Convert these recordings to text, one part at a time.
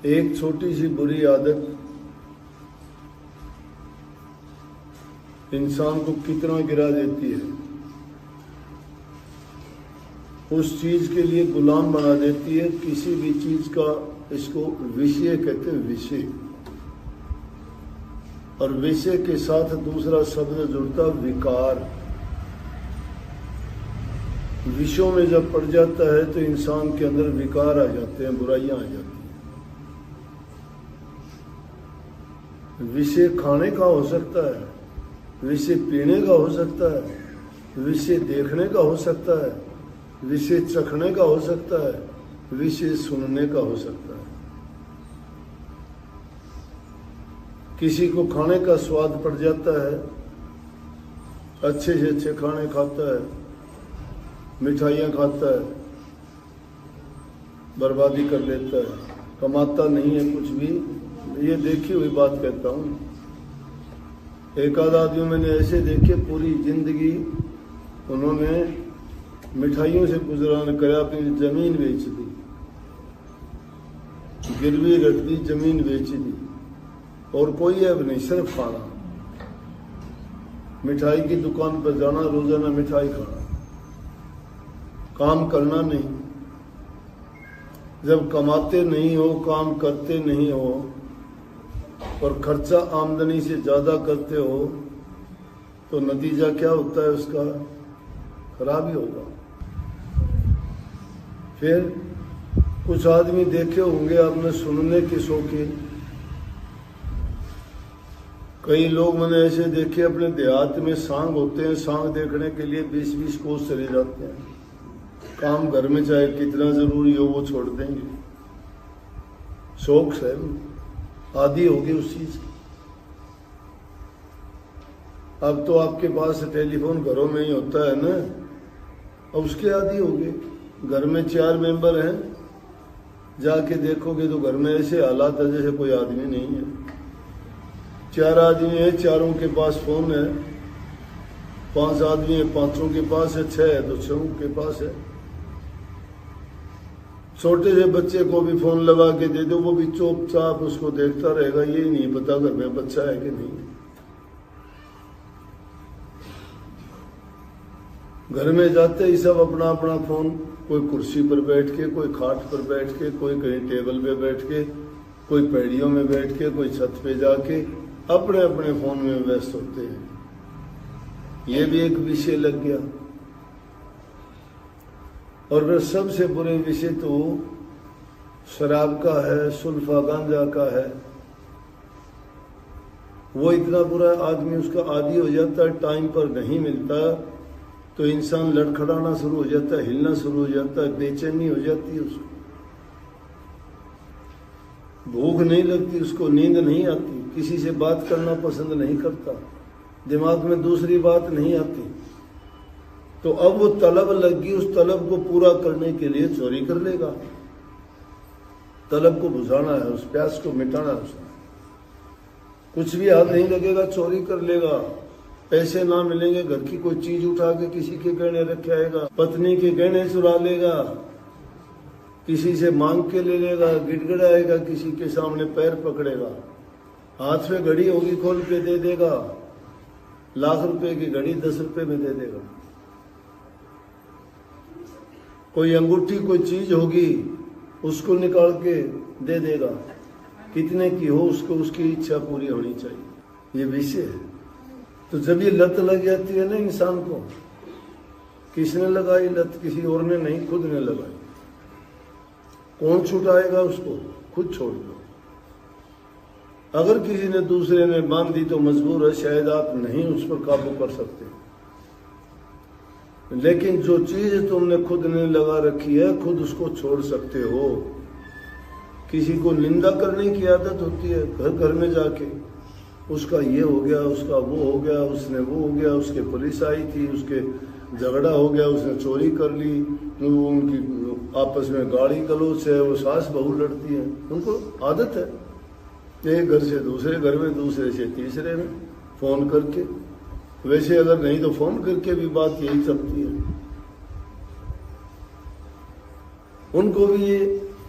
एक छोटी सी बुरी आदत इंसान को कितना गिरा देती है, उस चीज के लिए गुलाम बना देती है। किसी भी चीज का, इसको विषय कहते हैं, विषय। और विषय के साथ दूसरा शब्द जुड़ता विकार। विषयों में जब पड़ जाता है तो इंसान के अंदर विकार आ जाते हैं, बुराइयां आ जाती हैं। विषय खाने का हो सकता है, विषय पीने का हो सकता है, विषय देखने का हो सकता है, विषय चखने का हो सकता है, विषय सुनने का हो सकता है। किसी को खाने का स्वाद पड़ जाता है, अच्छे से अच्छे खाने खाता है, मिठाइयाँ खाता है, बर्बादी कर लेता है, कमाता नहीं है कुछ भी। ये देखी हुई बात कहता हूँ। एक आध आदमी मैंने ऐसे देखे, पूरी जिंदगी उन्होंने मिठाइयों से गुजरान करा, अपनी जमीन बेच दी, गिरवी रख दी, जमीन बेच दी, और कोई अब नहीं, सिर्फ खाना। मिठाई की दुकान पर जाना, रोजाना मिठाई खाना, काम करना नहीं। जब कमाते नहीं हो, काम करते नहीं हो और खर्चा आमदनी से ज्यादा करते हो तो नतीजा क्या होता है उसका? खराब ही होगा। फिर कुछ आदमी देखे होंगे आपने, सुनने के शौकीन। कई लोग मैंने ऐसे देखे, अपने देहात में सांग होते हैं, सांग देखने के लिए 20-20 कोस चले जाते हैं। काम घर में चाहे कितना जरूरी हो वो छोड़ देंगे, शौक है, आदि होगी उस चीज की। अब तो आपके पास टेलीफोन घरों में ही होता है ना, अब उसके आदि हो गए। घर में 4 मेंबर हैं, जाके देखोगे तो घर में ऐसे हालात है जैसे कोई आदमी नहीं है। 4 आदमी है, चारों के पास फोन है, 5 आदमी है, 5 के पास है, 6 है तो 6 के पास है। छोटे से बच्चे को भी फोन लगा के दे दो, वो भी चुपचाप उसको देखता रहेगा, ये नहीं पता घर में बच्चा है कि नहीं। घर में जाते ही सब अपना अपना फोन, कोई कुर्सी पर बैठ के, कोई खाट पर बैठ के, कोई कहीं टेबल पे बैठ के, कोई पैड़ियों में बैठ के, कोई छत पे जाके अपने अपने फोन में व्यस्त होते हैं। ये भी एक विषय लग गया। और फिर सबसे बुरे विषय तो शराब का है, सुल्फा गांजा का है। वो इतना बुरा आदमी उसका आदी हो जाता है, टाइम पर नहीं मिलता तो इंसान लड़खड़ाना शुरू हो जाता है, हिलना शुरू हो जाता है, बेचैनी हो जाती है उसको, भूख नहीं लगती उसको, नींद नहीं आती, किसी से बात करना पसंद नहीं करता, दिमाग में दूसरी बात नहीं आती। तो अब वो तलब लगी, उस तलब को पूरा करने के लिए चोरी कर लेगा। तलब को बुझाना है, उस प्यास को मिटाना है उसने। कुछ भी हाथ नहीं लगेगा, चोरी कर लेगा। पैसे ना मिलेंगे, घर की कोई चीज उठा के किसी के गहने रख आएगा, पत्नी के गहने चुरा लेगा, किसी से मांग के ले लेगा, गिड़गिड़ाएगा, किसी के सामने पैर पकड़ेगा, हाथ में घड़ी होगी खोल के दे देगा, लाख रुपए की घड़ी 10 रुपए में दे देगा। कोई अंगूठी, कोई चीज होगी उसको निकाल के दे देगा, कितने की हो उसको, उसकी इच्छा पूरी होनी चाहिए। ये विषय है। तो जब ये लत लग जाती है ना इंसान को, किसने लगाई लत? किसी और ने नहीं, खुद ने लगाई। कौन छुटाएगा उसको? खुद छोड़ दो। अगर किसी ने दूसरे ने बांध दी तो मजबूर है, शायद आप नहीं उस पर काबू कर सकते। लेकिन जो चीज तुमने खुद ने लगा रखी है, खुद उसको छोड़ सकते हो। किसी को निंदा करने की आदत होती है, घर घर में जाके उसका ये हो गया, उसका वो हो गया, उसने वो हो गया, उसके पुलिस आई थी, उसके झगड़ा हो गया, उसने चोरी कर ली, वो उनकी आपस में गाड़ी गलौच है, वो सास बहू लड़ती है। उनको आदत है एक घर से दूसरे घर में, दूसरे से तीसरे में फोन करके, वैसे अगर नहीं तो फोन करके भी बात यही चलती है। उनको भी ये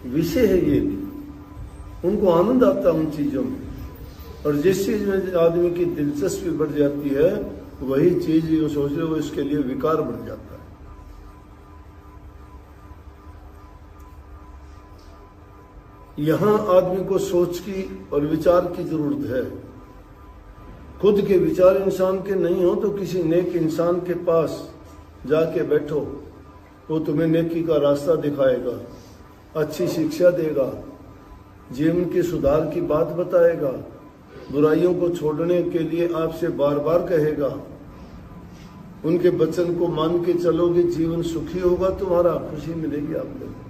विषय है, ये भी उनको आनंद आता है उन चीजों में। और जिस चीज में आदमी की दिलचस्पी बढ़ जाती है वही चीज जो सोच रहे हो इसके लिए विकार बढ़ जाता है। यहां आदमी को सोच की और विचार की जरूरत है। खुद के विचार इंसान के नहीं हो तो किसी नेक इंसान के पास जाके बैठो, वो तुम्हें नेकी का रास्ता दिखाएगा, अच्छी शिक्षा देगा, जीवन के सुधार की बात बताएगा, बुराइयों को छोड़ने के लिए आपसे बार बार कहेगा। उनके वचन को मान के चलोगे, जीवन सुखी होगा, तुम्हारा खुशी मिलेगी आपको।